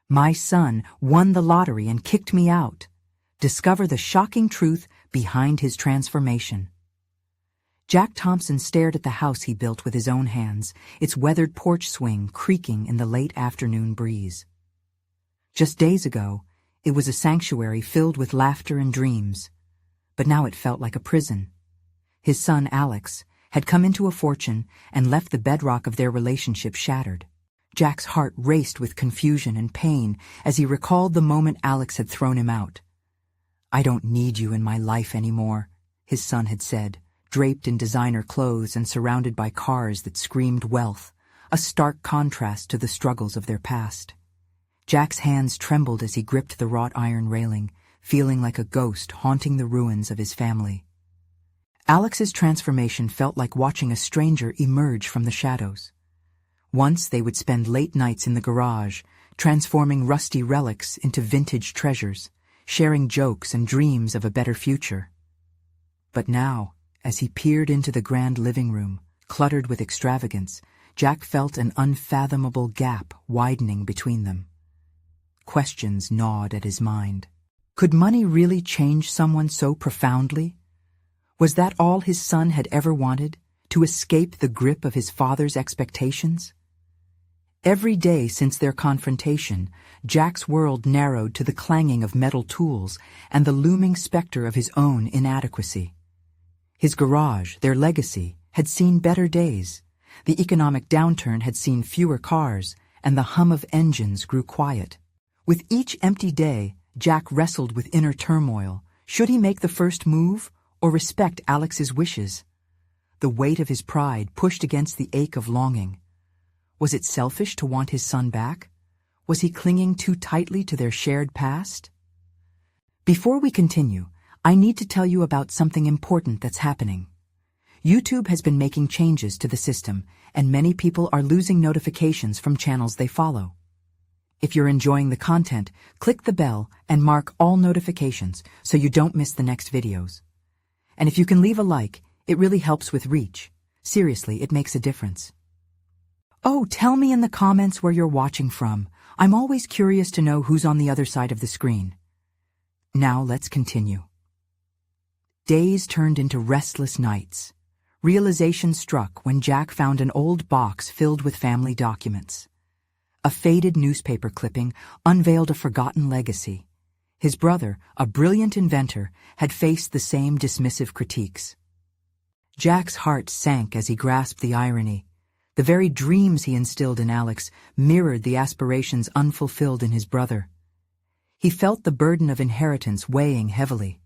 My son won the lottery and kicked me out. Discover the shocking truth behind his transformation. Jack Thompson stared at the house he built with his own hands, its weathered porch swing creaking in the late afternoon breeze. Just days ago, it was a sanctuary filled with laughter and dreams, but now it felt like a prison. His son, Alex, had come into a fortune and left the bedrock of their relationship shattered. Jack's heart raced with confusion and pain as he recalled the moment Alex had thrown him out. "I don't need you in my life anymore," his son had said, draped in designer clothes and surrounded by cars that screamed wealth, a stark contrast to the struggles of their past. Jack's hands trembled as he gripped the wrought iron railing, feeling like a ghost haunting the ruins of his family. Alex's transformation felt like watching a stranger emerge from the shadows. Once they would spend late nights in the garage, transforming rusty relics into vintage treasures, sharing jokes and dreams of a better future. But now, as he peered into the grand living room, cluttered with extravagance, Jack felt an unfathomable gap widening between them. Questions gnawed at his mind. Could money really change someone so profoundly? Was that all his son had ever wanted, to escape the grip of his father's expectations? Every day since their confrontation, Jack's world narrowed to the clanging of metal tools and the looming specter of his own inadequacy. His garage, their legacy, had seen better days. The economic downturn had seen fewer cars, and the hum of engines grew quiet. With each empty day, Jack wrestled with inner turmoil. Should he make the first move, or respect Alex's wishes? The weight of his pride pushed against the ache of longing. Was it selfish to want his son back? Was he clinging too tightly to their shared past? Before we continue, I need to tell you about something important that's happening. YouTube has been making changes to the system, and many people are losing notifications from channels they follow. If you're enjoying the content, click the bell and mark all notifications so you don't miss the next videos. And if you can leave a like, it really helps with reach. Seriously, it makes a difference. Oh, tell me in the comments where you're watching from. I'm always curious to know who's on the other side of the screen. Now let's continue. Days turned into restless nights. Realization struck when Jack found an old box filled with family documents. A faded newspaper clipping unveiled a forgotten legacy. His brother, a brilliant inventor, had faced the same dismissive critiques. Jack's heart sank as he grasped the irony. The very dreams he instilled in Alex mirrored the aspirations unfulfilled in his brother. He felt the burden of inheritance weighing heavily.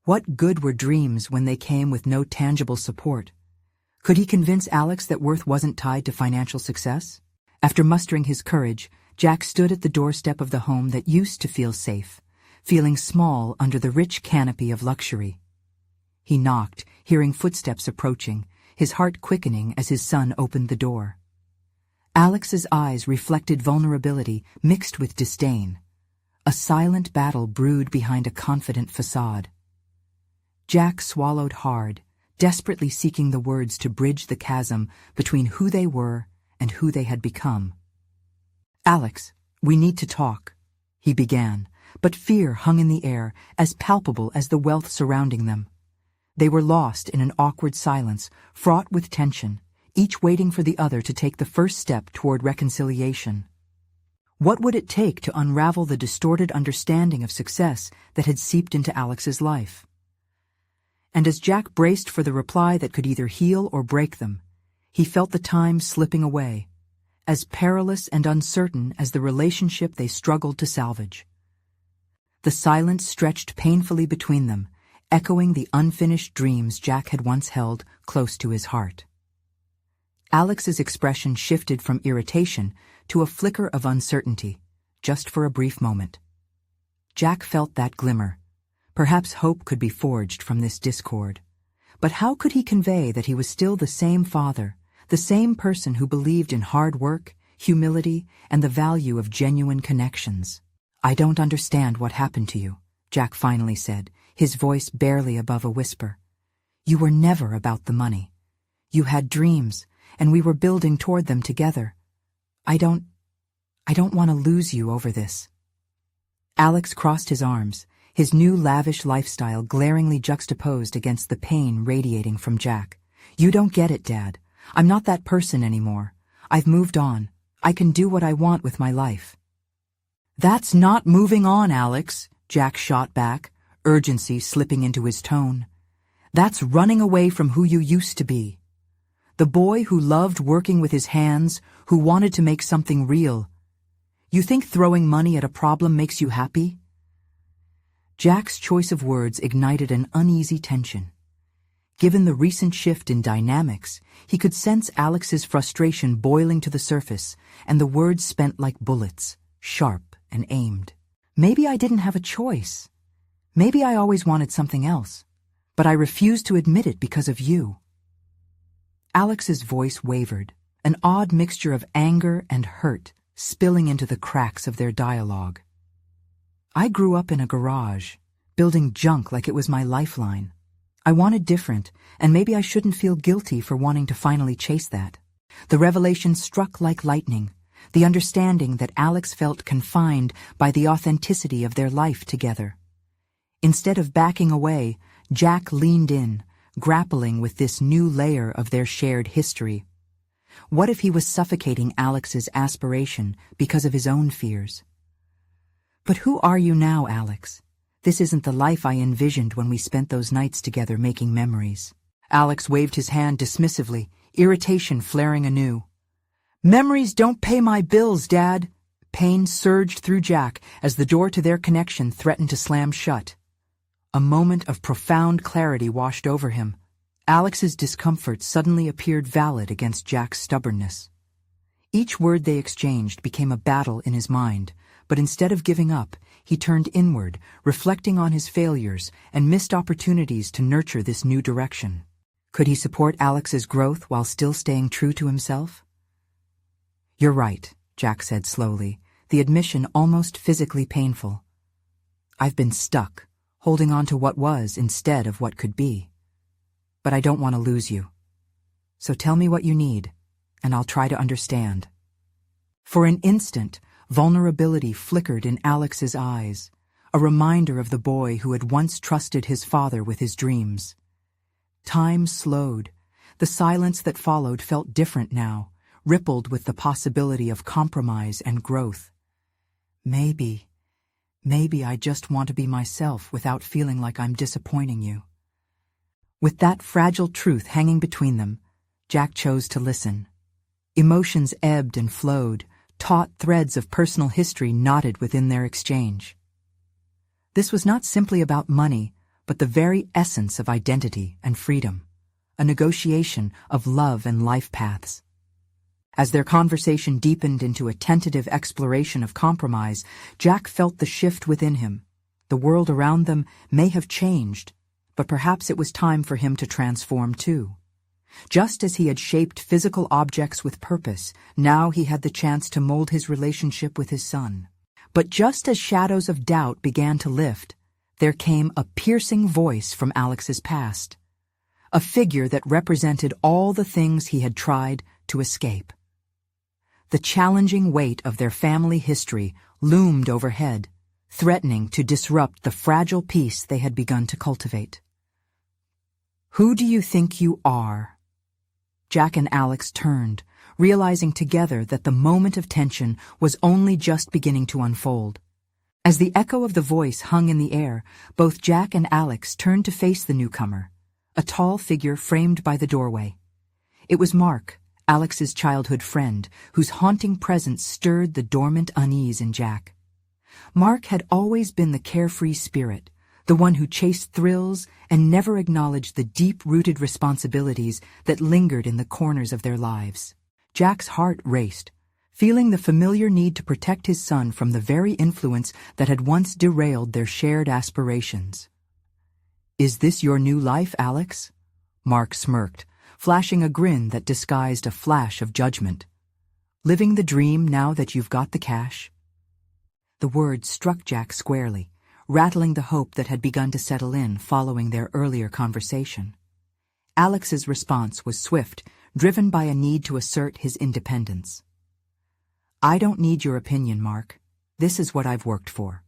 What good were dreams when they came with no tangible support? Could he convince Alex that worth wasn't tied to financial success? After mustering his courage, Jack stood at the doorstep of the home that used to feel safe, feeling small under the rich canopy of luxury. He knocked, hearing footsteps approaching, his heart quickening as his son opened the door. Alex's eyes reflected vulnerability mixed with disdain. A silent battle brewed behind a confident facade. Jack swallowed hard, desperately seeking the words to bridge the chasm between who they were and who they had become. "Alex, we need to talk," he began, but fear hung in the air, as palpable as the wealth surrounding them. They were lost in an awkward silence, fraught with tension, each waiting for the other to take the first step toward reconciliation. What would it take to unravel the distorted understanding of success that had seeped into Alex's life? And as Jack braced for the reply that could either heal or break them, he felt the time slipping away, as perilous and uncertain as the relationship they struggled to salvage. The silence stretched painfully between them, echoing the unfinished dreams Jack had once held close to his heart. Alex's expression shifted from irritation to a flicker of uncertainty, just for a brief moment. Jack felt that glimmer. Perhaps hope could be forged from this discord. But how could he convey that he was still the same father, the same person who believed in hard work, humility, and the value of genuine connections? "I don't understand what happened to you," Jack finally said, his voice barely above a whisper. "You were never about the money. You had dreams, and we were building toward them together. I don't I don't want to lose you over this. Alex crossed his arms, his new lavish lifestyle glaringly juxtaposed against the pain radiating from Jack. You don't get it, Dad. I'm not that person anymore. I've moved on. I can do what I want with my life. That's not moving on, Alex, Jack shot back, urgency slipping into his tone. That's running away from who you used to be. The boy who loved working with his hands, who wanted to make something real. You think throwing money at a problem makes you happy? Jack's choice of words ignited an uneasy tension. Given the recent shift in dynamics, he could sense Alex's frustration boiling to the surface, and the words spent like bullets, sharp and aimed. Maybe I didn't have a choice. Maybe I always wanted something else, but I refused to admit it because of you. Alex's voice wavered, an odd mixture of anger and hurt spilling into the cracks of their dialogue. I grew up in a garage, building junk like it was my lifeline. I wanted different, and maybe I shouldn't feel guilty for wanting to finally chase that. The revelation struck like lightning, the understanding that Alex felt confined by the authenticity of their life together. Instead of backing away, Jack leaned in, grappling with this new layer of their shared history. What if he was suffocating Alex's aspiration because of his own fears? But who are you now, Alex? This isn't the life I envisioned when we spent those nights together making memories. Alex waved his hand dismissively, irritation flaring anew. Memories don't pay my bills, Dad. Pain surged through Jack as the door to their connection threatened to slam shut. A moment of profound clarity washed over him. Alex's discomfort suddenly appeared valid against Jack's stubbornness. Each word they exchanged became a battle in his mind, but instead of giving up, he turned inward, reflecting on his failures and missed opportunities to nurture this new direction. Could he support Alex's growth while still staying true to himself? You're right, Jack said slowly, the admission almost physically painful. I've been stuck, holding on to what was instead of what could be. But I don't want to lose you. So tell me what you need, and I'll try to understand. For an instant, vulnerability flickered in Alex's eyes, a reminder of the boy who had once trusted his father with his dreams. Time slowed. The silence that followed felt different now, rippled with the possibility of compromise and growth. Maybe I just want to be myself without feeling like I'm disappointing you. With that fragile truth hanging between them, Jack chose to listen. Emotions ebbed and flowed, taut threads of personal history knotted within their exchange. This was not simply about money, but the very essence of identity and freedom, a negotiation of love and life paths. As their conversation deepened into a tentative exploration of compromise, Jack felt the shift within him. The world around them may have changed, but perhaps it was time for him to transform too. Just as he had shaped physical objects with purpose, now he had the chance to mold his relationship with his son. But just as shadows of doubt began to lift, there came a piercing voice from Alex's past, a figure that represented all the things he had tried to escape. The challenging weight of their family history loomed overhead, threatening to disrupt the fragile peace they had begun to cultivate. Who do you think you are? Jack and Alex turned, realizing together that the moment of tension was only just beginning to unfold. As the echo of the voice hung in the air, both Jack and Alex turned to face the newcomer, a tall figure framed by the doorway. It was Mark, Alex's childhood friend, whose haunting presence stirred the dormant unease in Jack. Mark had always been the carefree spirit, the one who chased thrills and never acknowledged the deep-rooted responsibilities that lingered in the corners of their lives. Jack's heart raced, feeling the familiar need to protect his son from the very influence that had once derailed their shared aspirations. "Is this your new life, Alex?" Mark smirked, flashing a grin that disguised a flash of judgment. "Living the dream now that you've got the cash?" The words struck Jack squarely, rattling the hope that had begun to settle in following their earlier conversation. Alex's response was swift, driven by a need to assert his independence. I don't need your opinion, Mark. This is what I've worked for.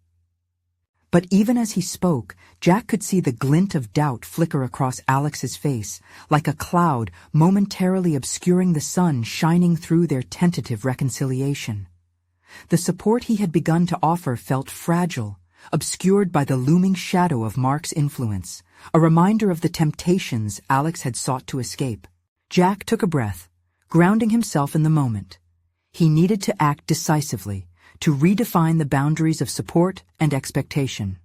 But even as he spoke, Jack could see the glint of doubt flicker across Alex's face, like a cloud momentarily obscuring the sun shining through their tentative reconciliation. The support he had begun to offer felt fragile, obscured by the looming shadow of Mark's influence, a reminder of the temptations Alex had sought to escape. Jack took a breath, grounding himself in the moment. He needed to act decisively, to redefine the boundaries of support and expectation.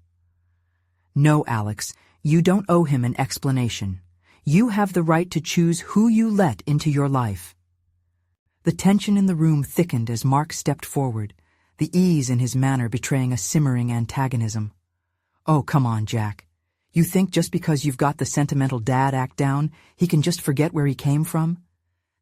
No, Alex, you don't owe him an explanation. You have the right to choose who you let into your life. The tension in the room thickened as Mark stepped forward, the ease in his manner betraying a simmering antagonism. Oh, come on, Jack. You think just because you've got the sentimental dad act down, he can just forget where he came from?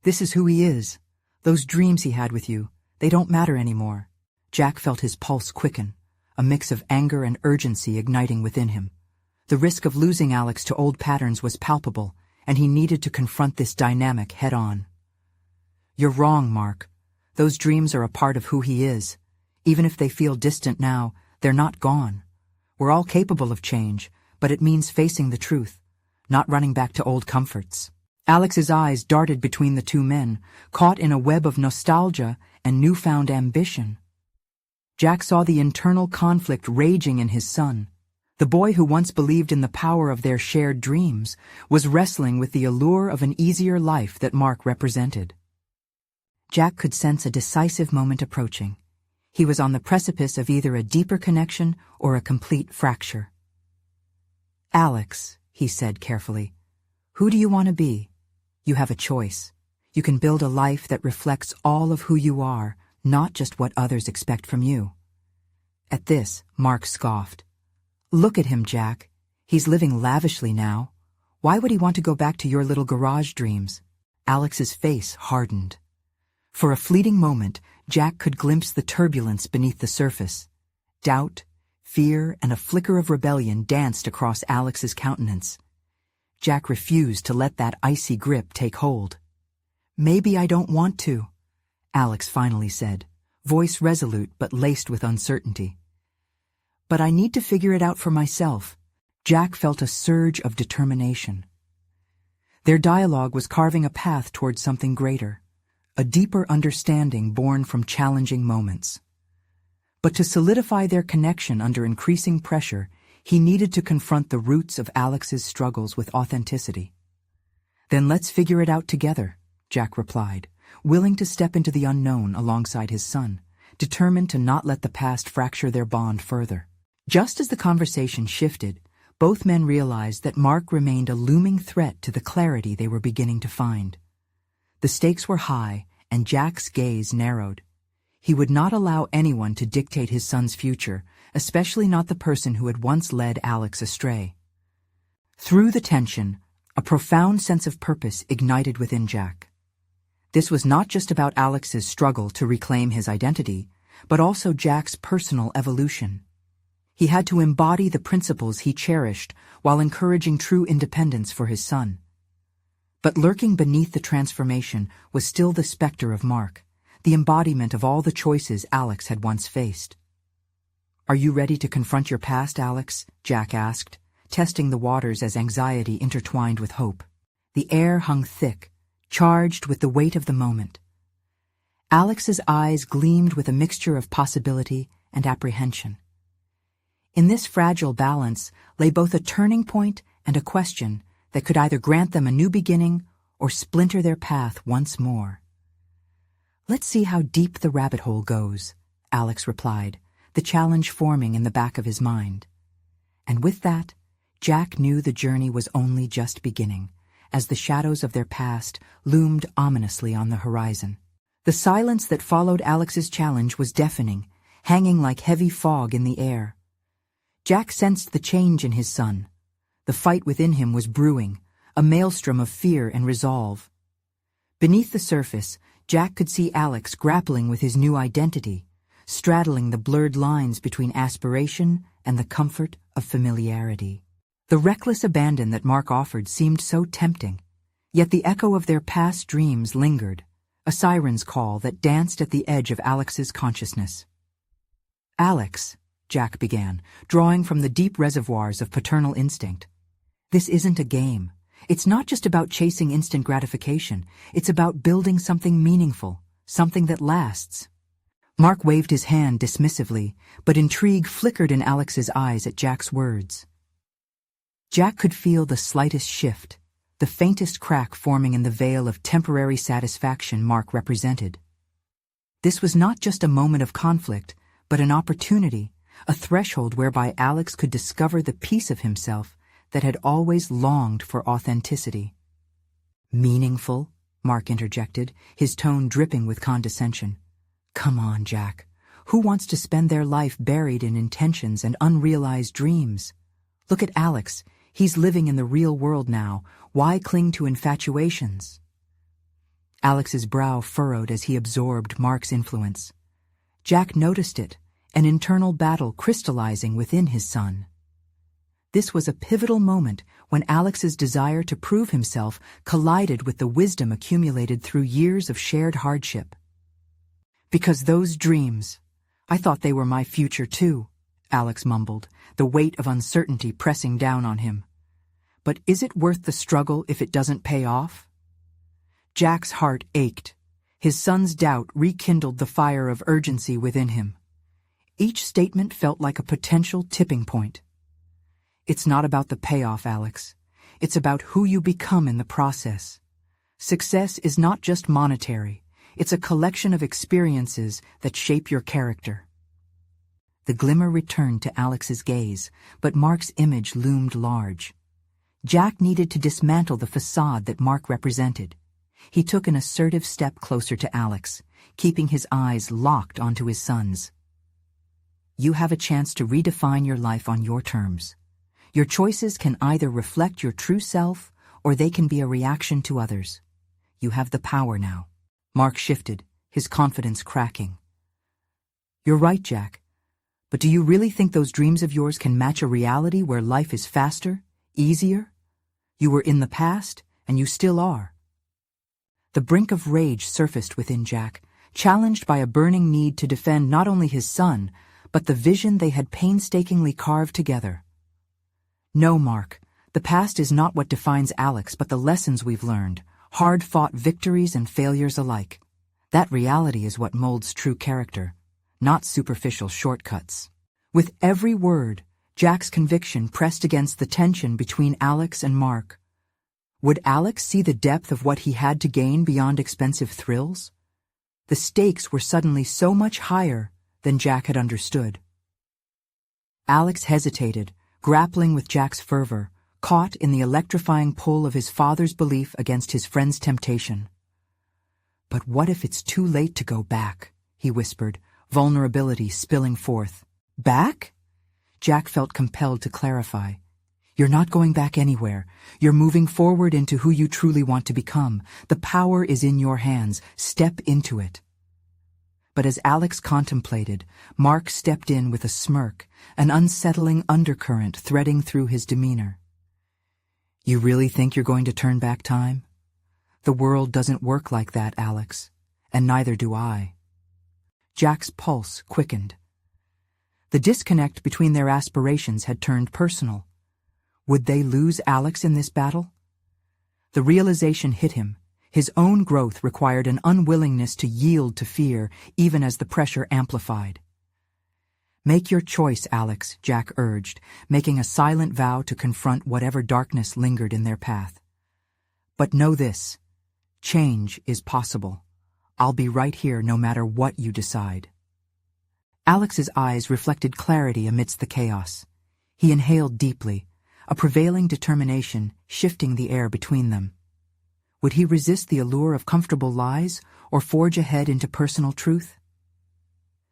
This is who he is. Those dreams he had with you, they don't matter anymore. Jack felt his pulse quicken, a mix of anger and urgency igniting within him. The risk of losing Alex to old patterns was palpable, and he needed to confront this dynamic head-on. You're wrong, Mark. Those dreams are a part of who he is. Even if they feel distant now, they're not gone. We're all capable of change, but it means facing the truth, not running back to old comforts. Alex's eyes darted between the two men, caught in a web of nostalgia and newfound ambition. Jack saw the internal conflict raging in his son. The boy who once believed in the power of their shared dreams was wrestling with the allure of an easier life that Mark represented. Jack could sense a decisive moment approaching. He was on the precipice of either a deeper connection or a complete fracture. Alex, he said carefully, who do you want to be? You have a choice. You can build a life that reflects all of who you are, not just what others expect from you. At this, Mark scoffed. Look at him, Jack. He's living lavishly now. Why would he want to go back to your little garage dreams? Alex's face hardened. For a fleeting moment, Jack could glimpse the turbulence beneath the surface. Doubt, fear, and a flicker of rebellion danced across Alex's countenance. Jack refused to let that icy grip take hold. Maybe I don't want to, Alex finally said, voice resolute but laced with uncertainty. But I need to figure it out for myself. Jack felt a surge of determination. Their dialogue was carving a path towards something greater, a deeper understanding born from challenging moments. But to solidify their connection under increasing pressure, he needed to confront the roots of Alex's struggles with authenticity. Then let's figure it out together, Jack replied, willing to step into the unknown alongside his son, determined to not let the past fracture their bond further. Just as the conversation shifted, both men realized that Mark remained a looming threat to the clarity they were beginning to find. The stakes were high, and Jack's gaze narrowed. He would not allow anyone to dictate his son's future, especially not the person who had once led Alex astray. Through the tension, a profound sense of purpose ignited within Jack. This was not just about Alex's struggle to reclaim his identity, but also Jack's personal evolution. He had to embody the principles he cherished while encouraging true independence for his son. But lurking beneath the transformation was still the specter of Mark, the embodiment of all the choices Alex had once faced. Are you ready to confront your past, Alex? Jack asked, testing the waters as anxiety intertwined with hope. The air hung thick, charged with the weight of the moment. Alex's eyes gleamed with a mixture of possibility and apprehension. In this fragile balance lay both a turning point and a question that could either grant them a new beginning or splinter their path once more. Let's see how deep the rabbit hole goes, Alex replied, the challenge forming in the back of his mind. And with that, Jack knew the journey was only just beginning, as the shadows of their past loomed ominously on the horizon. The silence that followed Alex's challenge was deafening, hanging like heavy fog in the air. Jack sensed the change in his son. The fight within him was brewing, a maelstrom of fear and resolve. Beneath the surface, Jack could see Alex grappling with his new identity, straddling the blurred lines between aspiration and the comfort of familiarity. The reckless abandon that Mark offered seemed so tempting, yet the echo of their past dreams lingered, a siren's call that danced at the edge of Alex's consciousness. "Alex," Jack began, drawing from the deep reservoirs of paternal instinct. "This isn't a game. It's not just about chasing instant gratification. It's about building something meaningful, something that lasts." Mark waved his hand dismissively, but intrigue flickered in Alex's eyes at Jack's words. Jack could feel the slightest shift, the faintest crack forming in the veil of temporary satisfaction Mark represented. This was not just a moment of conflict, but an opportunity, a threshold whereby Alex could discover the piece of himself that had always longed for authenticity. "Meaningful?" Mark interjected, his tone dripping with condescension. "Come on, Jack. Who wants to spend their life buried in intentions and unrealized dreams? Look at Alex. He's living in the real world now. Why cling to infatuations?" Alex's brow furrowed as he absorbed Mark's influence. Jack noticed it, an internal battle crystallizing within his son. This was a pivotal moment when Alex's desire to prove himself collided with the wisdom accumulated through years of shared hardship. "Because those dreams, I thought they were my future too," Alex mumbled, the weight of uncertainty pressing down on him. "But is it worth the struggle if it doesn't pay off?" Jack's heart ached. His son's doubt rekindled the fire of urgency within him. Each statement felt like a potential tipping point. "It's not about the payoff, Alex. It's about who you become in the process. Success is not just monetary. It's a collection of experiences that shape your character." The glimmer returned to Alex's gaze, but Mark's image loomed large. Jack needed to dismantle the facade that Mark represented. He took an assertive step closer to Alex, keeping his eyes locked onto his son's. "You have a chance to redefine your life on your terms. Your choices can either reflect your true self or they can be a reaction to others. You have the power now." Mark shifted, his confidence cracking. "You're right, Jack. But do you really think those dreams of yours can match a reality where life is faster, easier? You were in the past, and you still are." The brink of rage surfaced within Jack, challenged by a burning need to defend not only his son, but the vision they had painstakingly carved together. "No, Mark, the past is not what defines Alex, but the lessons we've learned, hard-fought victories and failures alike. That reality is what molds true character, not superficial shortcuts." With every word, Jack's conviction pressed against the tension between Alex and Mark. Would Alex see the depth of what he had to gain beyond expensive thrills? The stakes were suddenly so much higher than Jack had understood. Alex hesitated, grappling with Jack's fervor, caught in the electrifying pull of his father's belief against his friend's temptation. "But what if it's too late to go back?" he whispered, vulnerability spilling forth. "Back?" Jack felt compelled to clarify. "You're not going back anywhere. You're moving forward into who you truly want to become. The power is in your hands. Step into it." But as Alex contemplated, Mark stepped in with a smirk, an unsettling undercurrent threading through his demeanor. "You really think you're going to turn back time? The world doesn't work like that, Alex, and neither do I." Jack's pulse quickened. The disconnect between their aspirations had turned personal. Would they lose Alex in this battle? The realization hit him. His own growth required an unwillingness to yield to fear, even as the pressure amplified. "Make your choice, Alex," Jack urged, making a silent vow to confront whatever darkness lingered in their path. "But know this, change is possible. I'll be right here no matter what you decide." Alex's eyes reflected clarity amidst the chaos. He inhaled deeply, a prevailing determination shifting the air between them. Would he resist the allure of comfortable lies or forge ahead into personal truth?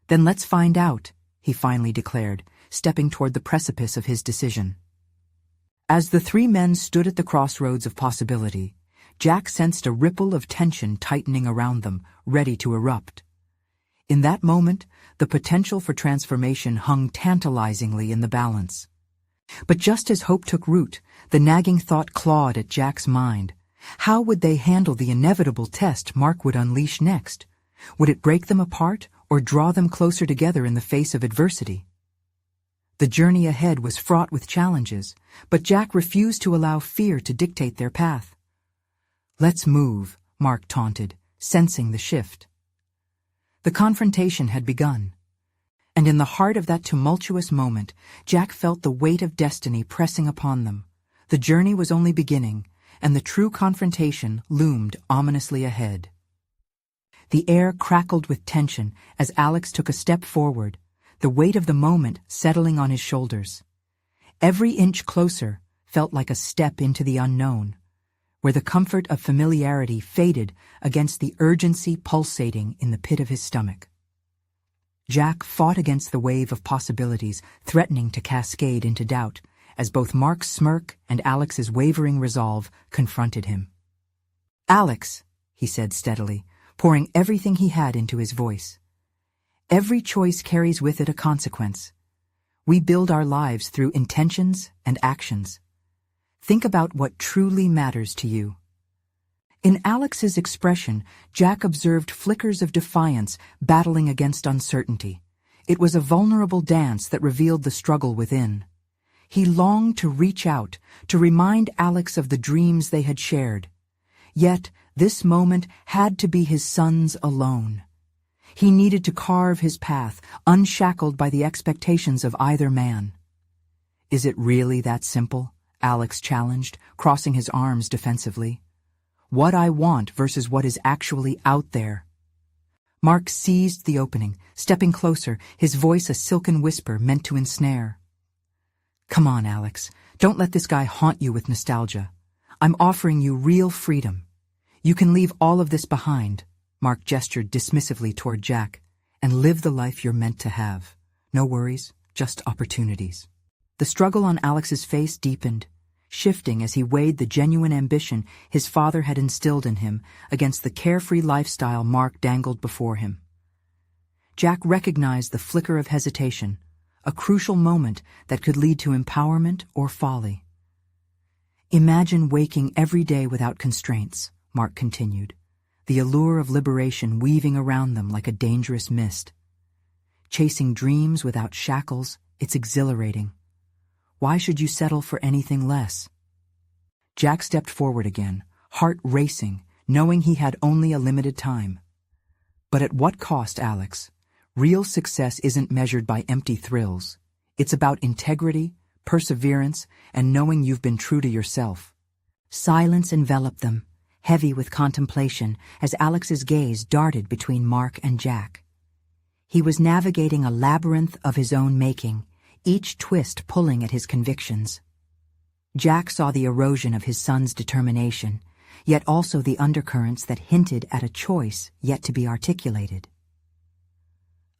"Then let's find out," he finally declared, stepping toward the precipice of his decision. As the three men stood at the crossroads of possibility, Jack sensed a ripple of tension tightening around them, ready to erupt. In that moment, the potential for transformation hung tantalizingly in the balance. But just as hope took root, the nagging thought clawed at Jack's mind. How would they handle the inevitable test Mark would unleash next? Would it break them apart or draw them closer together in the face of adversity? The journey ahead was fraught with challenges, but Jack refused to allow fear to dictate their path. "Let's move," Mark taunted, sensing the shift. The confrontation had begun, and in the heart of that tumultuous moment, Jack felt the weight of destiny pressing upon them. The journey was only beginning, and the true confrontation loomed ominously ahead. The air crackled with tension as Alex took a step forward, the weight of the moment settling on his shoulders. Every inch closer felt like a step into the unknown, where the comfort of familiarity faded against the urgency pulsating in the pit of his stomach. Jack fought against the wave of possibilities threatening to cascade into doubt, as both Mark's smirk and Alex's wavering resolve confronted him. "Alex," he said steadily, pouring everything he had into his voice. "Every choice carries with it a consequence. We build our lives through intentions and actions. Think about what truly matters to you." In Alex's expression, Jack observed flickers of defiance battling against uncertainty. It was a vulnerable dance that revealed the struggle within. He longed to reach out, to remind Alex of the dreams they had shared. Yet, this moment had to be his son's alone. He needed to carve his path, unshackled by the expectations of either man. "Is it really that simple?" Alex challenged, crossing his arms defensively. "What I want versus what is actually out there." Mark seized the opening, stepping closer, his voice a silken whisper meant to ensnare. "Come on, Alex. Don't let this guy haunt you with nostalgia. I'm offering you real freedom. You can leave all of this behind," Mark gestured dismissively toward Jack, "and live the life you're meant to have. No worries, just opportunities." The struggle on Alex's face deepened, shifting as he weighed the genuine ambition his father had instilled in him against the carefree lifestyle Mark dangled before him. Jack recognized the flicker of hesitation, a crucial moment that could lead to empowerment or folly. "Imagine waking every day without constraints," Mark continued, the allure of liberation weaving around them like a dangerous mist. "Chasing dreams without shackles, it's exhilarating. Why should you settle for anything less?" Jack stepped forward again, heart racing, knowing he had only a limited time. "But at what cost, Alex? Real success isn't measured by empty thrills. It's about integrity, perseverance, and knowing you've been true to yourself." Silence enveloped them, heavy with contemplation, as Alex's gaze darted between Mark and Jack. He was navigating a labyrinth of his own making, each twist pulling at his convictions. Jack saw the erosion of his son's determination, yet also the undercurrents that hinted at a choice yet to be articulated.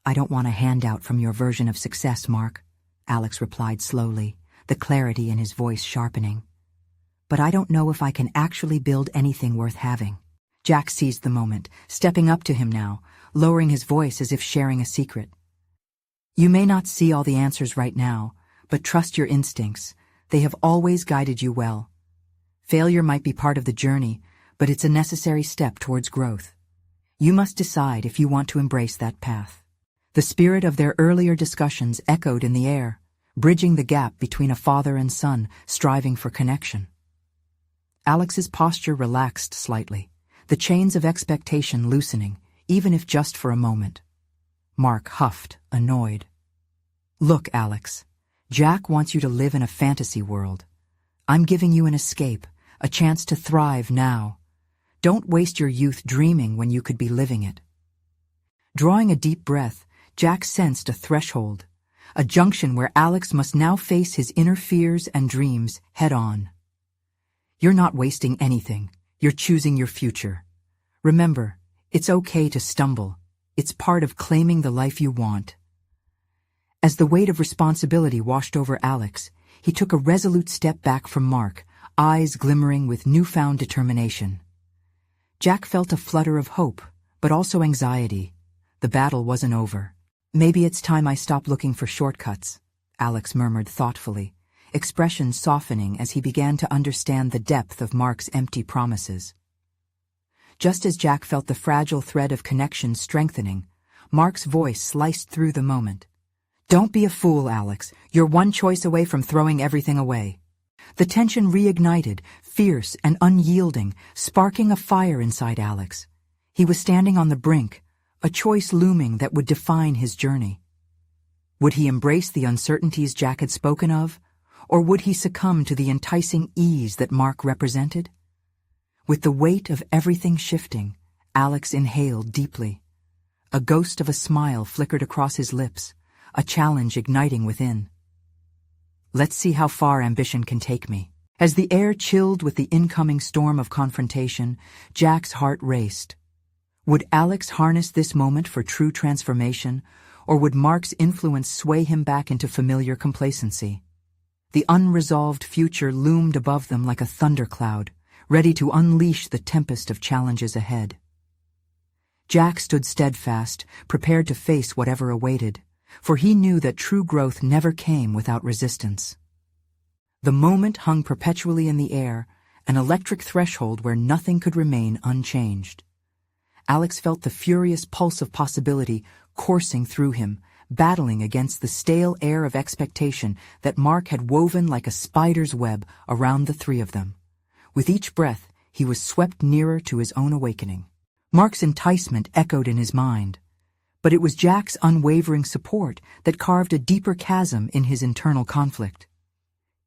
"I don't want a handout from your version of success, Mark," Alex replied slowly, the clarity in his voice sharpening. "But I don't know if I can actually build anything worth having." Jack seized the moment, stepping up to him now, lowering his voice as if sharing a secret. "You may not see all the answers right now, but trust your instincts. They have always guided you well. Failure might be part of the journey, but it's a necessary step towards growth. You must decide if you want to embrace that path." The spirit of their earlier discussions echoed in the air, bridging the gap between a father and son striving for connection. Alex's posture relaxed slightly, the chains of expectation loosening, even if just for a moment. Mark huffed, annoyed. "Look, Alex, Jack wants you to live in a fantasy world. I'm giving you an escape, a chance to thrive now. Don't waste your youth dreaming when you could be living it." Drawing a deep breath, Jack sensed a threshold, a junction where Alex must now face his inner fears and dreams head-on. "You're not wasting anything. You're choosing your future. Remember, it's okay to stumble. It's part of claiming the life you want." As the weight of responsibility washed over Alex, he took a resolute step back from Mark, eyes glimmering with newfound determination. Jack felt a flutter of hope, but also anxiety. The battle wasn't over. "Maybe it's time I stop looking for shortcuts," Alex murmured thoughtfully, expression softening as he began to understand the depth of Mark's empty promises. Just as Jack felt the fragile thread of connection strengthening, Mark's voice sliced through the moment. "Don't be a fool, Alex. You're one choice away from throwing everything away." The tension reignited, fierce and unyielding, sparking a fire inside Alex. He was standing on the brink, a choice looming that would define his journey. Would he embrace the uncertainties Jack had spoken of, or would he succumb to the enticing ease that Mark represented? With the weight of everything shifting, Alex inhaled deeply. A ghost of a smile flickered across his lips, a challenge igniting within. Let's see how far ambition can take me. As the air chilled with the incoming storm of confrontation, Jack's heart raced. Would Alex harness this moment for true transformation, or would Mark's influence sway him back into familiar complacency? The unresolved future loomed above them like a thundercloud, ready to unleash the tempest of challenges ahead. Jack stood steadfast, prepared to face whatever awaited, for he knew that true growth never came without resistance. The moment hung perpetually in the air, an electric threshold where nothing could remain unchanged. Alex felt the furious pulse of possibility coursing through him, battling against the stale air of expectation that Mark had woven like a spider's web around the three of them. With each breath, he was swept nearer to his own awakening. Mark's enticement echoed in his mind, but it was Jack's unwavering support that carved a deeper chasm in his internal conflict.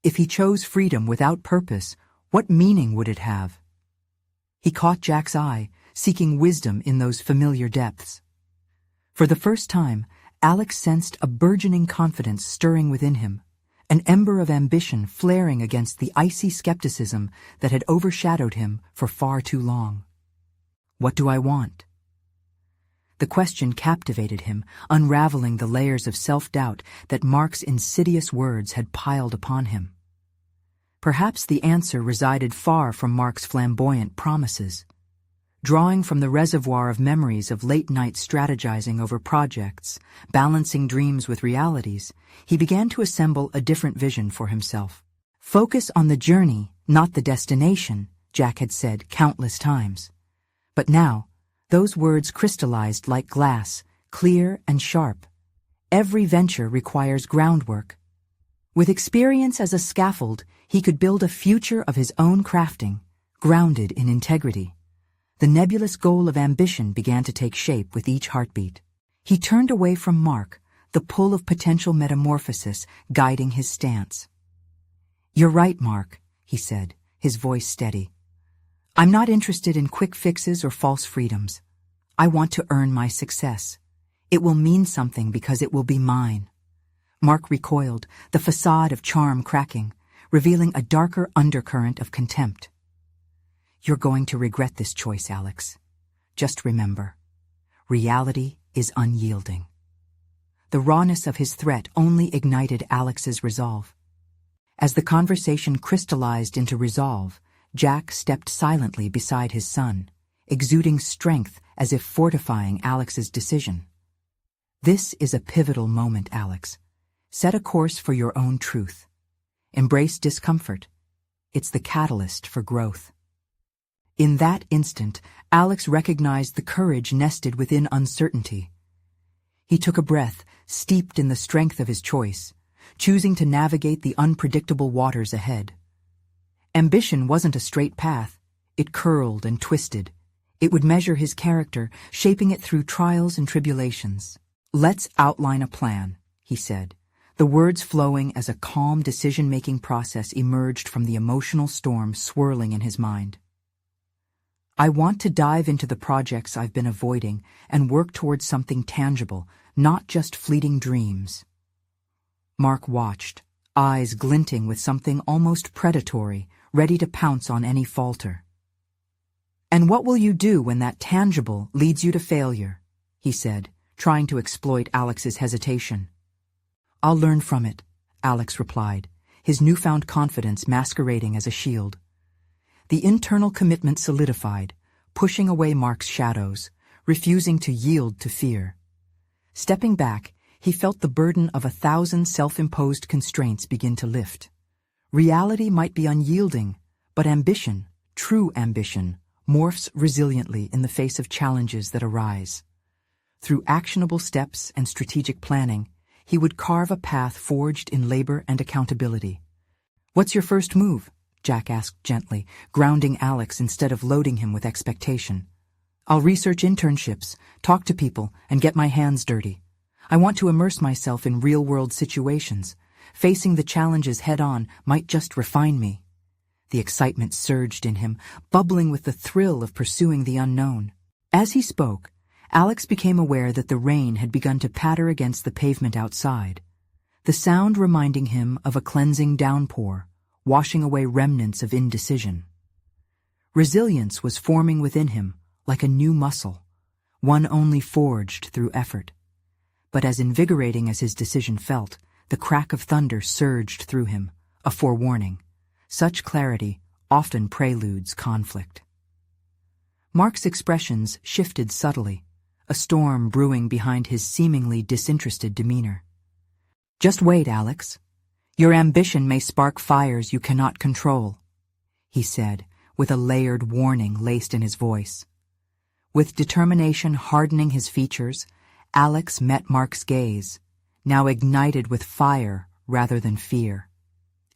If he chose freedom without purpose, what meaning would it have? He caught Jack's eye, seeking wisdom in those familiar depths. For the first time, Alex sensed a burgeoning confidence stirring within him, an ember of ambition flaring against the icy skepticism that had overshadowed him for far too long. What do I want? The question captivated him, unraveling the layers of self-doubt that Mark's insidious words had piled upon him. Perhaps the answer resided far from Mark's flamboyant promises. Drawing from the reservoir of memories of late-night strategizing over projects, balancing dreams with realities, he began to assemble a different vision for himself. Focus on the journey, not the destination, Jack had said countless times. But now, those words crystallized like glass, clear and sharp. Every venture requires groundwork. With experience as a scaffold, he could build a future of his own crafting, grounded in integrity. The nebulous goal of ambition began to take shape with each heartbeat. He turned away from Mark, the pull of potential metamorphosis guiding his stance. "You're right, Mark," he said, his voice steady. "I'm not interested in quick fixes or false freedoms. I want to earn my success. It will mean something because it will be mine." Mark recoiled, the facade of charm cracking, revealing a darker undercurrent of contempt. "You're going to regret this choice, Alex. Just remember, reality is unyielding." The rawness of his threat only ignited Alex's resolve. As the conversation crystallized into resolve, Jack stepped silently beside his son, exuding strength as if fortifying Alex's decision. "This is a pivotal moment, Alex. Set a course for your own truth. Embrace discomfort. It's the catalyst for growth." In that instant, Alex recognized the courage nested within uncertainty. He took a breath, steeped in the strength of his choice, choosing to navigate the unpredictable waters ahead. Ambition wasn't a straight path. It curled and twisted. It would measure his character, shaping it through trials and tribulations. "Let's outline a plan," he said, the words flowing as a calm decision-making process emerged from the emotional storm swirling in his mind. "I want to dive into the projects I've been avoiding and work towards something tangible, not just fleeting dreams." Mark watched, eyes glinting with something almost predatory, ready to pounce on any falter. "And what will you do when that tangible leads you to failure?" he said, trying to exploit Alex's hesitation. "I'll learn from it," Alex replied, his newfound confidence masquerading as a shield. The internal commitment solidified, pushing away Mark's shadows, refusing to yield to fear. Stepping back, he felt the burden of 1,000 self-imposed constraints begin to lift. Reality might be unyielding, but ambition, true ambition, morphs resiliently in the face of challenges that arise. Through actionable steps and strategic planning, he would carve a path forged in labor and accountability. "What's your first move?" Jack asked gently, grounding Alex instead of loading him with expectation. "I'll research internships, talk to people, and get my hands dirty. I want to immerse myself in real-world situations. Facing the challenges head-on might just refine me." The excitement surged in him, bubbling with the thrill of pursuing the unknown. As he spoke, Alex became aware that the rain had begun to patter against the pavement outside, the sound reminding him of a cleansing downpour, washing away remnants of indecision. Resilience was forming within him like a new muscle, one only forged through effort. But as invigorating as his decision felt, the crack of thunder surged through him, a forewarning. Such clarity often preludes conflict. Mark's expressions shifted subtly, a storm brewing behind his seemingly disinterested demeanor. "Just wait, Alex. Your ambition may spark fires you cannot control," he said, with a layered warning laced in his voice. With determination hardening his features, Alex met Mark's gaze, now ignited with fire rather than fear.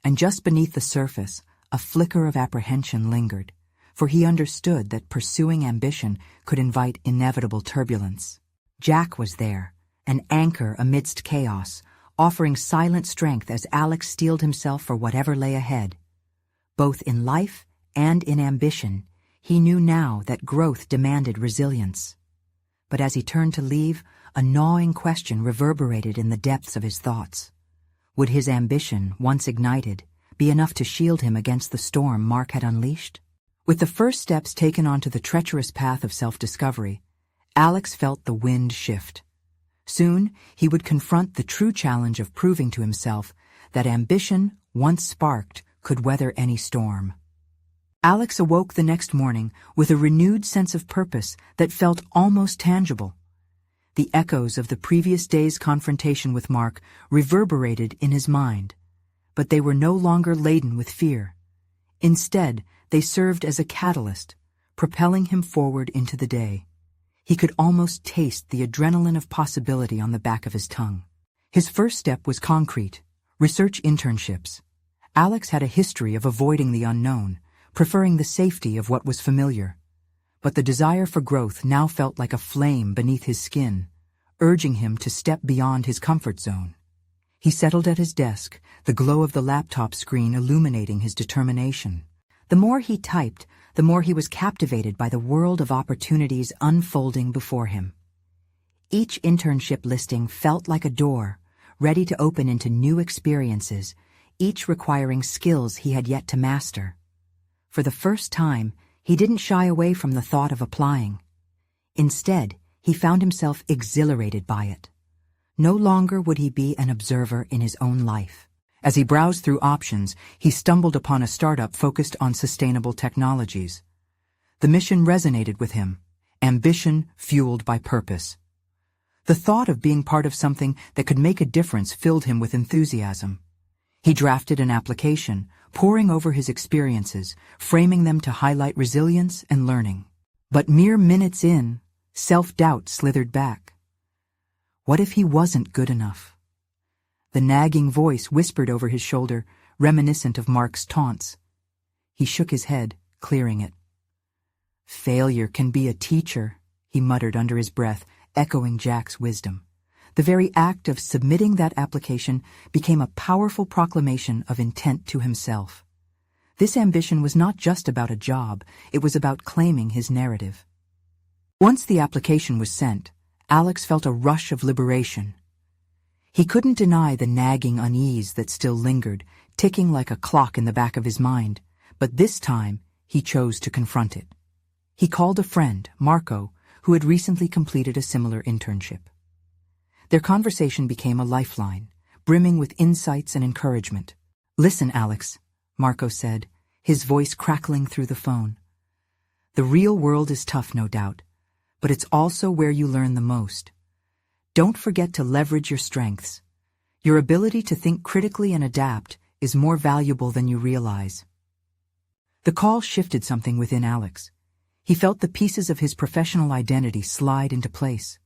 And just beneath the surface, a flicker of apprehension lingered, for he understood that pursuing ambition could invite inevitable turbulence. Jack was there, an anchor amidst chaos, offering silent strength as Alex steeled himself for whatever lay ahead. Both in life and in ambition, he knew now that growth demanded resilience. But as he turned to leave, a gnawing question reverberated in the depths of his thoughts. Would his ambition, once ignited, be enough to shield him against the storm Mark had unleashed? With the first steps taken onto the treacherous path of self-discovery, Alex felt the wind shift. Soon, he would confront the true challenge of proving to himself that ambition, once sparked, could weather any storm. Alex awoke the next morning with a renewed sense of purpose that felt almost tangible. The echoes of the previous day's confrontation with Mark reverberated in his mind, but they were no longer laden with fear. Instead, they served as a catalyst, propelling him forward into the day. He could almost taste the adrenaline of possibility on the back of his tongue. His first step was concrete: research internships. Alex had a history of avoiding the unknown, preferring the safety of what was familiar. But the desire for growth now felt like a flame beneath his skin, urging him to step beyond his comfort zone. He settled at his desk, the glow of the laptop screen illuminating his determination. The more he typed, the more he was captivated by the world of opportunities unfolding before him. Each internship listing felt like a door, ready to open into new experiences, each requiring skills he had yet to master. For the first time, he didn't shy away from the thought of applying. Instead, he found himself exhilarated by it. No longer would he be an observer in his own life. As he browsed through options, he stumbled upon a startup focused on sustainable technologies. The mission resonated with him: ambition fueled by purpose. The thought of being part of something that could make a difference filled him with enthusiasm. He drafted an application, poring over his experiences, framing them to highlight resilience and learning. But mere minutes in, self-doubt slithered back. What if he wasn't good enough? The nagging voice whispered over his shoulder, reminiscent of Mark's taunts. He shook his head, clearing it. "Failure can be a teacher," he muttered under his breath, echoing Jack's wisdom. The very act of submitting that application became a powerful proclamation of intent to himself. This ambition was not just about a job, it was about claiming his narrative. Once the application was sent, Alex felt a rush of liberation. He couldn't deny the nagging unease that still lingered, ticking like a clock in the back of his mind, but this time he chose to confront it. He called a friend, Marco, who had recently completed a similar internship. Their conversation became a lifeline, brimming with insights and encouragement. "Listen, Alex," Marco said, his voice crackling through the phone. "The real world is tough, no doubt, but it's also where you learn the most. Don't forget to leverage your strengths. Your ability to think critically and adapt is more valuable than you realize. The call shifted something within Alex. He felt the pieces of his professional identity slide into place.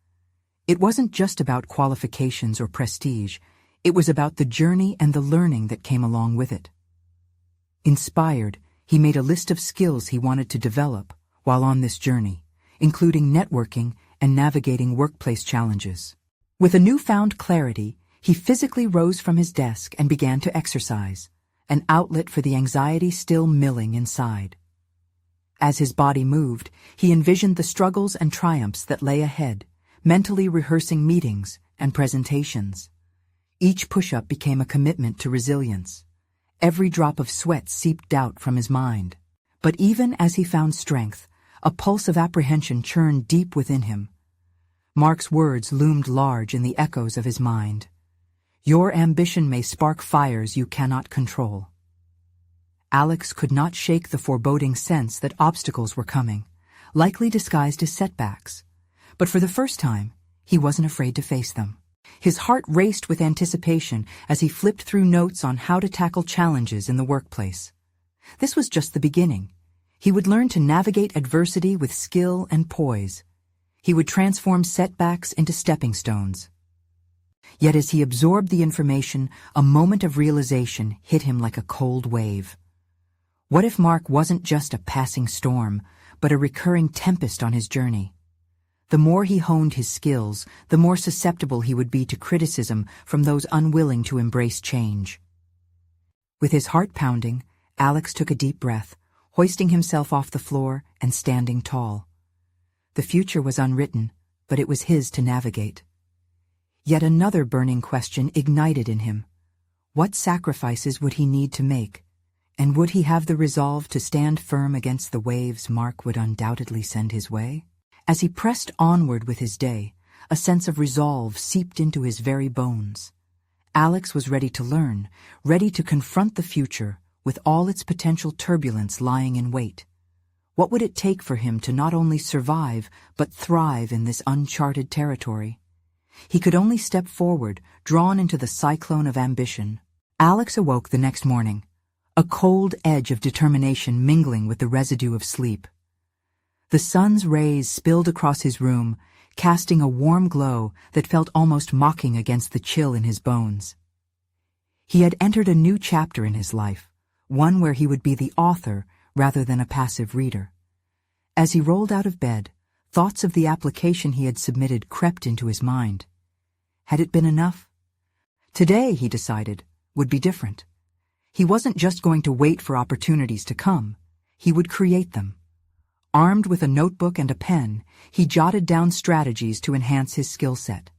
It wasn't just about qualifications or prestige, it was about the journey and the learning that came along with it. Inspired, he made a list of skills he wanted to develop while on this journey, including networking and navigating workplace challenges. With a newfound clarity, he physically rose from his desk and began to exercise, an outlet for the anxiety still milling inside. As his body moved, he envisioned the struggles and triumphs that lay ahead, mentally rehearsing meetings and presentations. Each push-up became a commitment to resilience. Every drop of sweat seeped out from his mind. But even as he found strength, a pulse of apprehension churned deep within him. Mark's words loomed large in the echoes of his mind. Your ambition may spark fires you cannot control. Alex could not shake the foreboding sense that obstacles were coming, likely disguised as setbacks. But for the first time, he wasn't afraid to face them. His heart raced with anticipation as he flipped through notes on how to tackle challenges in the workplace. This was just the beginning. He would learn to navigate adversity with skill and poise. He would transform setbacks into stepping stones. Yet as he absorbed the information, a moment of realization hit him like a cold wave. What if Mark wasn't just a passing storm, but a recurring tempest on his journey? The more he honed his skills, the more susceptible he would be to criticism from those unwilling to embrace change. With his heart pounding, Alex took a deep breath, hoisting himself off the floor and standing tall. The future was unwritten, but it was his to navigate. Yet another burning question ignited in him. What sacrifices would he need to make, and would he have the resolve to stand firm against the waves Mark would undoubtedly send his way? As he pressed onward with his day, a sense of resolve seeped into his very bones. Alex was ready to learn, ready to confront the future with all its potential turbulence lying in wait. What would it take for him to not only survive, but thrive in this uncharted territory? He could only step forward, drawn into the cyclone of ambition. Alex awoke the next morning, a cold edge of determination mingling with the residue of sleep. The sun's rays spilled across his room, casting a warm glow that felt almost mocking against the chill in his bones. He had entered a new chapter in his life, one where he would be the author rather than a passive reader. As he rolled out of bed, thoughts of the application he had submitted crept into his mind. Had it been enough? Today, he decided, would be different. He wasn't just going to wait for opportunities to come, he would create them. Armed with a notebook and a pen, he jotted down strategies to enhance his skill set.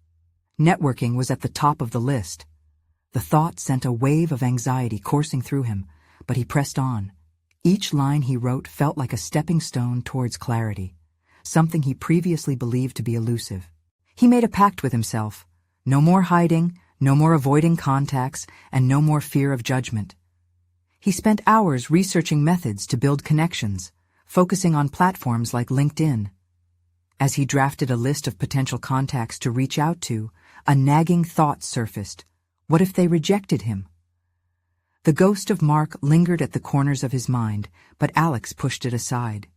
Networking was at the top of the list. The thought sent a wave of anxiety coursing through him, but he pressed on. Each line he wrote felt like a stepping stone towards clarity, something he previously believed to be elusive. He made a pact with himself. No more hiding, no more avoiding contacts, and no more fear of judgment. He spent hours researching methods to build connections, focusing on platforms like LinkedIn. As he drafted a list of potential contacts to reach out to, a nagging thought surfaced. What if they rejected him? The ghost of Mark lingered at the corners of his mind, but Alex pushed it aside.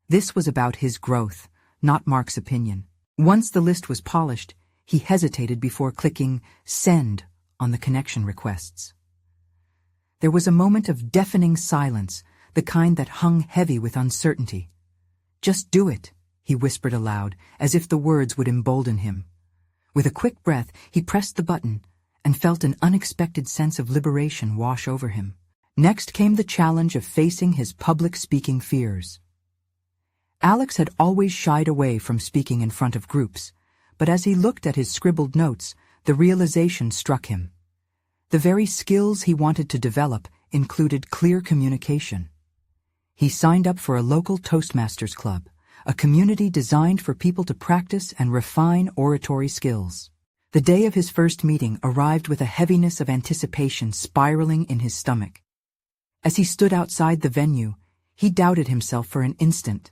This was about his growth, not Mark's opinion. Once the list was polished, he hesitated before clicking send on the connection requests. There was a moment of deafening silence, the kind that hung heavy with uncertainty. Just do it, he whispered aloud, as if the words would embolden him. With a quick breath, he pressed the button and felt an unexpected sense of liberation wash over him. Next came the challenge of facing his public speaking fears. Alex had always shied away from speaking in front of groups, but as he looked at his scribbled notes, the realization struck him. The very skills he wanted to develop included clear communication. He signed up for a local Toastmasters club, a community designed for people to practice and refine oratory skills. The day of his first meeting arrived with a heaviness of anticipation spiraling in his stomach. As he stood outside the venue, he doubted himself for an instant.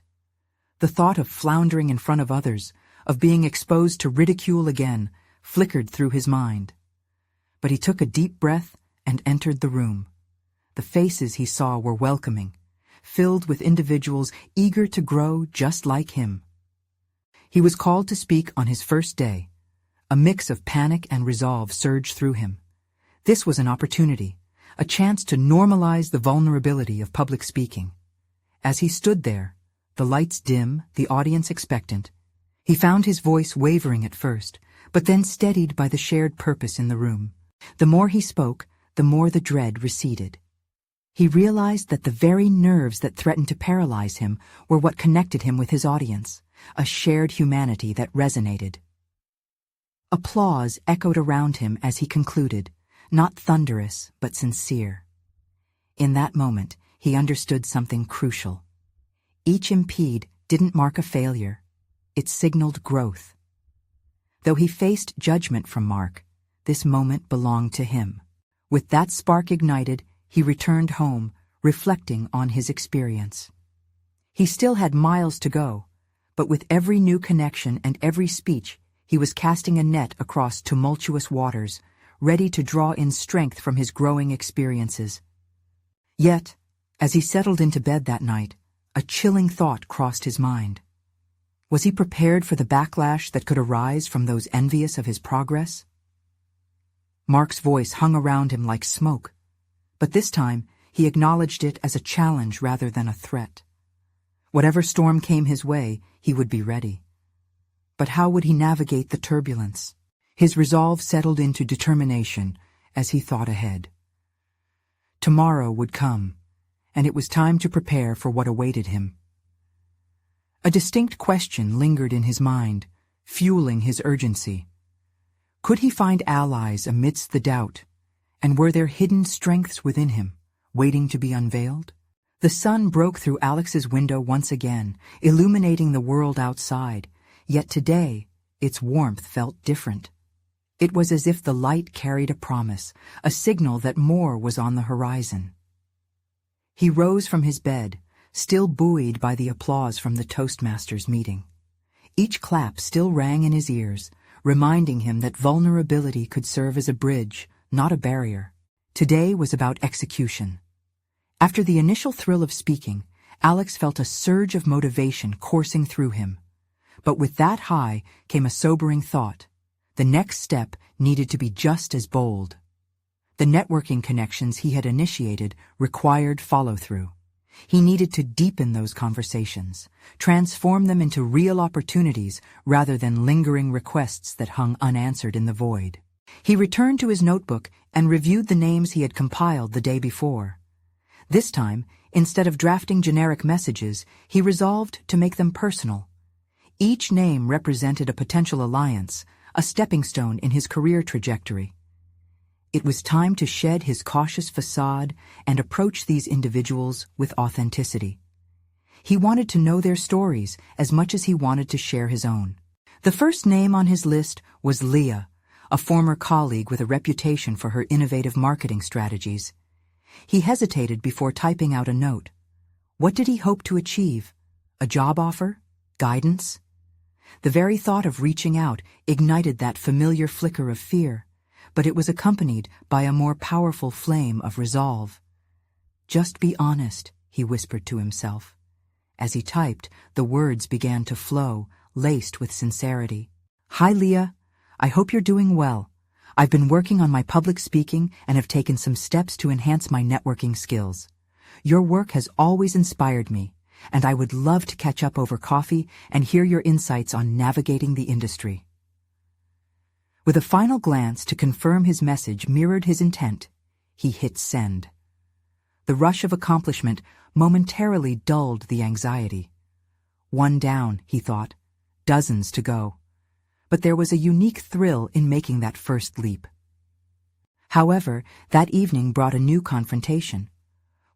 The thought of floundering in front of others, of being exposed to ridicule again, flickered through his mind. But he took a deep breath and entered the room. The faces he saw were welcoming, filled with individuals eager to grow just like him. He was called to speak on his first day. A mix of panic and resolve surged through him. This was an opportunity, a chance to normalize the vulnerability of public speaking. As he stood there, the lights dim, the audience expectant, he found his voice wavering at first, but then steadied by the shared purpose in the room. The more he spoke, the more the dread receded. He realized that the very nerves that threatened to paralyze him were what connected him with his audience, a shared humanity that resonated. Applause echoed around him as he concluded, not thunderous, but sincere. In that moment, he understood something crucial. Each impede didn't mark a failure. It signaled growth. Though he faced judgment from Mark, this moment belonged to him. With that spark ignited, he returned home, reflecting on his experience. He still had miles to go, but with every new connection and every speech, he was casting a net across tumultuous waters, ready to draw in strength from his growing experiences. Yet, as he settled into bed that night, a chilling thought crossed his mind. Was he prepared for the backlash that could arise from those envious of his progress? Mark's voice hung around him like smoke, but this time he acknowledged it as a challenge rather than a threat. Whatever storm came his way, he would be ready. But how would he navigate the turbulence? His resolve settled into determination as he thought ahead. Tomorrow would come, and it was time to prepare for what awaited him. A distinct question lingered in his mind, fueling his urgency. Could he find allies amidst the doubt, and were there hidden strengths within him, waiting to be unveiled? The sun broke through Alex's window once again, illuminating the world outside, yet today its warmth felt different. It was as if the light carried a promise, a signal that more was on the horizon. He rose from his bed, still buoyed by the applause from the Toastmasters meeting. Each clap still rang in his ears, reminding him that vulnerability could serve as a bridge, not a barrier. Today was about execution. After the initial thrill of speaking, Alex felt a surge of motivation coursing through him. But with that high came a sobering thought. The next step needed to be just as bold. The networking connections he had initiated required follow-through. He needed to deepen those conversations, transform them into real opportunities rather than lingering requests that hung unanswered in the void. He returned to his notebook and reviewed the names he had compiled the day before. This time, instead of drafting generic messages, he resolved to make them personal. Each name represented a potential alliance, a stepping stone in his career trajectory. It was time to shed his cautious facade and approach these individuals with authenticity. He wanted to know their stories as much as he wanted to share his own. The first name on his list was Leah, a former colleague with a reputation for her innovative marketing strategies. He hesitated before typing out a note. What did he hope to achieve? A job offer? Guidance? The very thought of reaching out ignited that familiar flicker of fear, but it was accompanied by a more powerful flame of resolve. Just be honest, he whispered to himself. As he typed, the words began to flow, laced with sincerity. Hi, Leah. I hope you're doing well. I've been working on my public speaking and have taken some steps to enhance my networking skills. Your work has always inspired me, and I would love to catch up over coffee and hear your insights on navigating the industry. With a final glance to confirm his message mirrored his intent, he hit send. The rush of accomplishment momentarily dulled the anxiety. One down, he thought, dozens to go. But there was a unique thrill in making that first leap. However, that evening brought a new confrontation.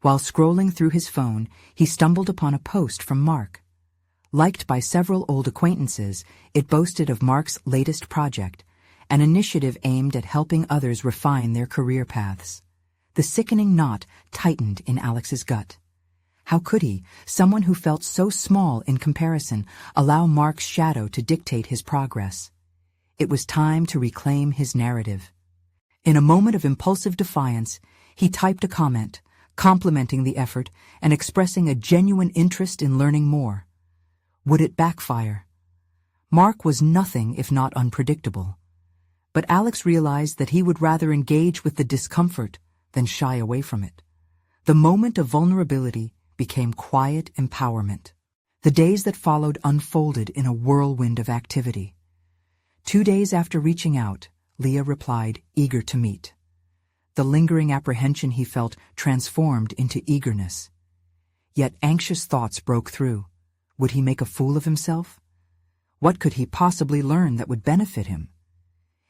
While scrolling through his phone, he stumbled upon a post from Mark. Liked by several old acquaintances, it boasted of Mark's latest project, an initiative aimed at helping others refine their career paths. The sickening knot tightened in Alex's gut. How could he, someone who felt so small in comparison, allow Mark's shadow to dictate his progress? It was time to reclaim his narrative. In a moment of impulsive defiance, he typed a comment, complimenting the effort and expressing a genuine interest in learning more. Would it backfire? Mark was nothing if not unpredictable. But Alex realized that he would rather engage with the discomfort than shy away from it. The moment of vulnerability became quiet empowerment. The days that followed unfolded in a whirlwind of activity. 2 days after reaching out, Leah replied, eager to meet. The lingering apprehension he felt transformed into eagerness. Yet anxious thoughts broke through. Would he make a fool of himself? What could he possibly learn that would benefit him?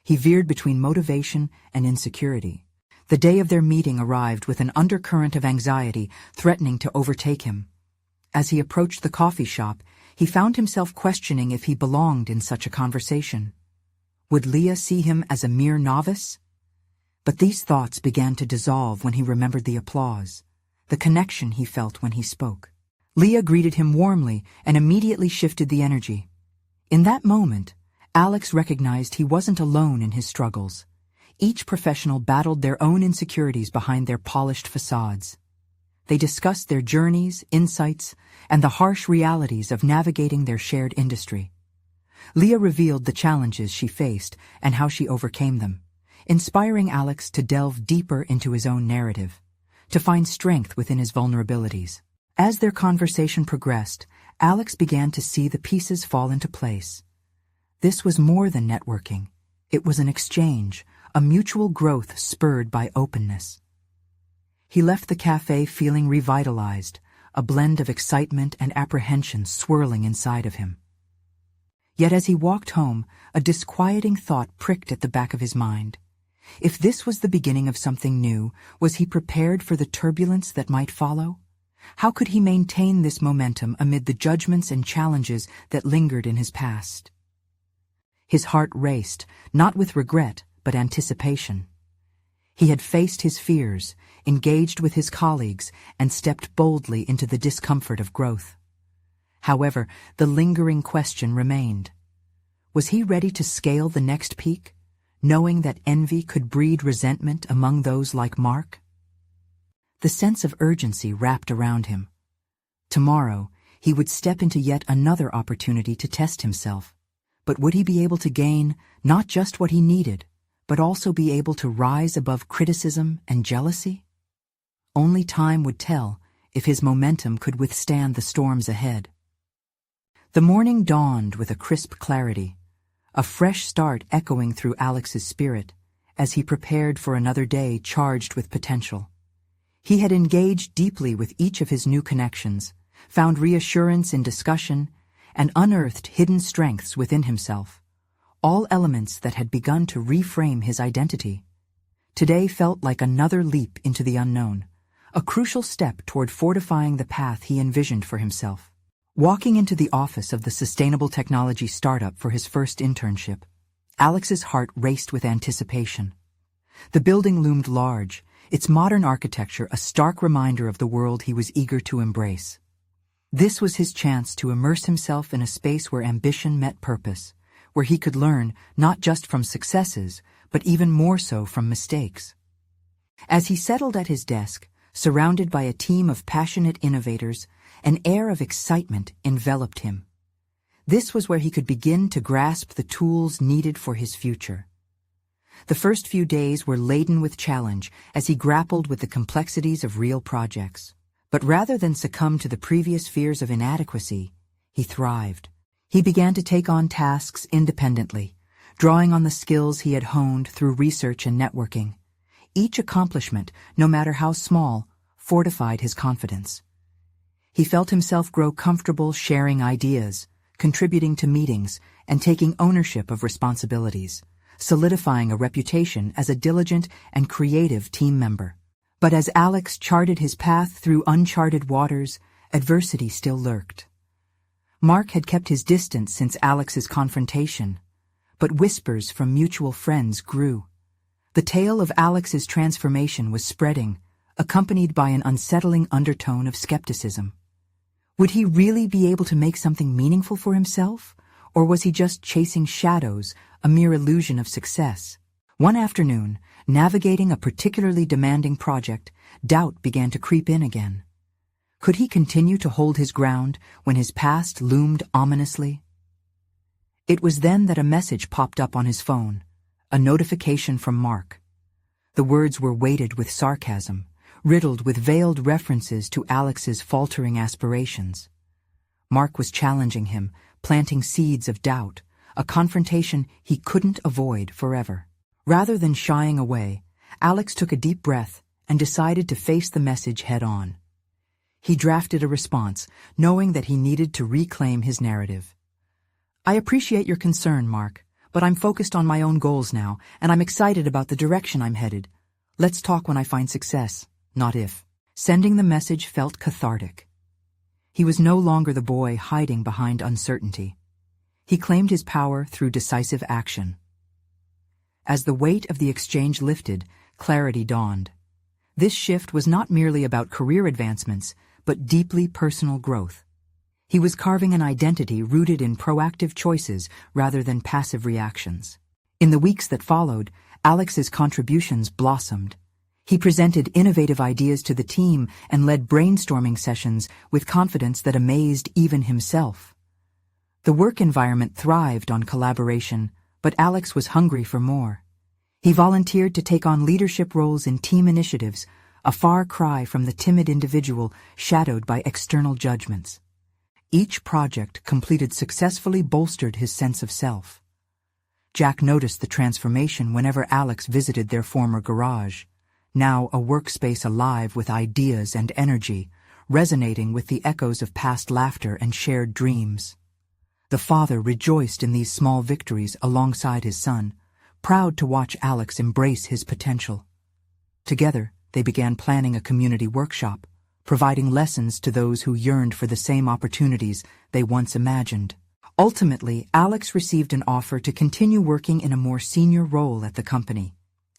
He veered between motivation and insecurity. The day of their meeting arrived with an undercurrent of anxiety threatening to overtake him. As he approached the coffee shop, he found himself questioning if he belonged in such a conversation. Would Leah see him as a mere novice? But these thoughts began to dissolve when he remembered the applause, the connection he felt when he spoke. Leah greeted him warmly and immediately shifted the energy. In that moment, Alex recognized he wasn't alone in his struggles. Each professional battled their own insecurities behind their polished facades. They discussed their journeys, insights, and the harsh realities of navigating their shared industry. Leah revealed the challenges she faced and how she overcame them, inspiring Alex to delve deeper into his own narrative, to find strength within his vulnerabilities. As their conversation progressed, Alex began to see the pieces fall into place. This was more than networking. It was an exchange, a mutual growth spurred by openness. He left the cafe feeling revitalized, a blend of excitement and apprehension swirling inside of him. Yet as he walked home, a disquieting thought pricked at the back of his mind. If this was the beginning of something new, was he prepared for the turbulence that might follow? How could he maintain this momentum amid the judgments and challenges that lingered in his past? His heart raced, not with regret, but anticipation. He had faced his fears, engaged with his colleagues, and stepped boldly into the discomfort of growth. However, the lingering question remained. Was he ready to scale the next peak, knowing that envy could breed resentment among those like Mark? The sense of urgency wrapped around him. Tomorrow, he would step into yet another opportunity to test himself. But would he be able to gain not just what he needed, but also be able to rise above criticism and jealousy? Only time would tell if his momentum could withstand the storms ahead. The morning dawned with a crisp clarity, a fresh start echoing through Alex's spirit as he prepared for another day charged with potential. He had engaged deeply with each of his new connections, found reassurance in discussion, and unearthed hidden strengths within himself, all elements that had begun to reframe his identity. Today felt like another leap into the unknown, a crucial step toward fortifying the path he envisioned for himself. Walking into the office of the sustainable technology startup for his first internship, Alex's heart raced with anticipation. The building loomed large, its modern architecture a stark reminder of the world he was eager to embrace. This was his chance to immerse himself in a space where ambition met purpose, where he could learn not just from successes, but even more so from mistakes. As he settled at his desk, surrounded by a team of passionate innovators, an air of excitement enveloped him. This was where he could begin to grasp the tools needed for his future. The first few days were laden with challenge as he grappled with the complexities of real projects. But rather than succumb to the previous fears of inadequacy, he thrived. He began to take on tasks independently, drawing on the skills he had honed through research and networking. Each accomplishment, no matter how small, fortified his confidence. He felt himself grow comfortable sharing ideas, contributing to meetings, and taking ownership of responsibilities, solidifying a reputation as a diligent and creative team member. But as Alex charted his path through uncharted waters, adversity still lurked. Mark had kept his distance since Alex's confrontation, but whispers from mutual friends grew. The tale of Alex's transformation was spreading, accompanied by an unsettling undertone of skepticism. Would he really be able to make something meaningful for himself, or was he just chasing shadows, a mere illusion of success? One afternoon, navigating a particularly demanding project, doubt began to creep in again. Could he continue to hold his ground when his past loomed ominously? It was then that a message popped up on his phone, a notification from Mark. The words were weighted with sarcasm, riddled with veiled references to Alex's faltering aspirations. Mark was challenging him, planting seeds of doubt, a confrontation he couldn't avoid forever. Rather than shying away, Alex took a deep breath and decided to face the message head-on. He drafted a response, knowing that he needed to reclaim his narrative. "I appreciate your concern, Mark, but I'm focused on my own goals now, and I'm excited about the direction I'm headed. Let's talk when I find success, not if." Sending the message felt cathartic. He was no longer the boy hiding behind uncertainty. He claimed his power through decisive action. As the weight of the exchange lifted, clarity dawned. This shift was not merely about career advancements, but deeply personal growth. He was carving an identity rooted in proactive choices rather than passive reactions. In the weeks that followed, Alex's contributions blossomed. He presented innovative ideas to the team and led brainstorming sessions with confidence that amazed even himself. The work environment thrived on collaboration, but Alex was hungry for more. He volunteered to take on leadership roles in team initiatives, a far cry from the timid individual shadowed by external judgments. Each project completed successfully bolstered his sense of self. Jack noticed the transformation whenever Alex visited their former garage, now a workspace alive with ideas and energy, resonating with the echoes of past laughter and shared dreams. The father rejoiced in these small victories alongside his son, proud to watch Alex embrace his potential. Together, they began planning a community workshop, providing lessons to those who yearned for the same opportunities they once imagined. Ultimately, Alex received an offer to continue working in a more senior role at the company,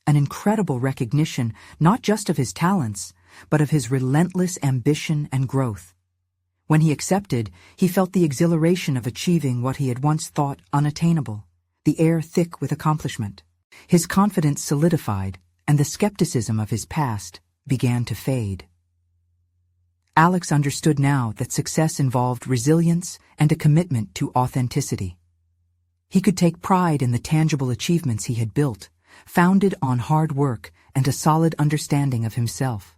an incredible recognition not just of his talents, but of his relentless ambition and growth. When he accepted, he felt the exhilaration of achieving what he had once thought unattainable, the air thick with accomplishment. His confidence solidified, and the skepticism of his past began to fade. Alex understood now that success involved resilience and a commitment to authenticity. He could take pride in the tangible achievements he had built, founded on hard work and a solid understanding of himself.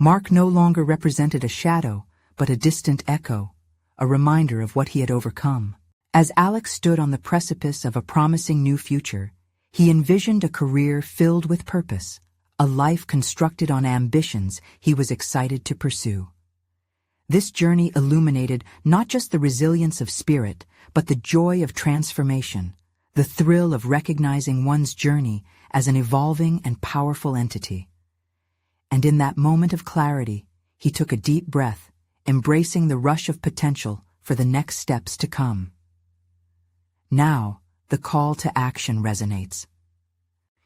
Mark no longer represented a shadow, but a distant echo, a reminder of what he had overcome. As Alex stood on the precipice of a promising new future, he envisioned a career filled with purpose, a life constructed on ambitions he was excited to pursue. This journey illuminated not just the resilience of spirit, but the joy of transformation, the thrill of recognizing one's journey as an evolving and powerful entity. And in that moment of clarity, he took a deep breath, embracing the rush of potential for the next steps to come. Now, the call to action resonates.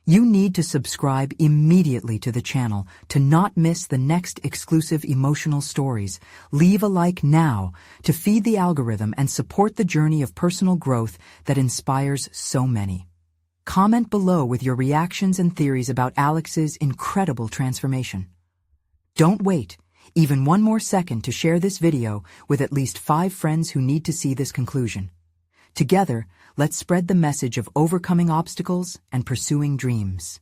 You need to subscribe immediately to the channel to not miss the next exclusive emotional stories. Leave a like now to feed the algorithm and support the journey of personal growth that inspires so many. Comment below with your reactions and theories about Alex's incredible transformation. Don't wait even one more second to share this video with at least 5 friends who need to see this conclusion. Together, let's spread the message of overcoming obstacles and pursuing dreams.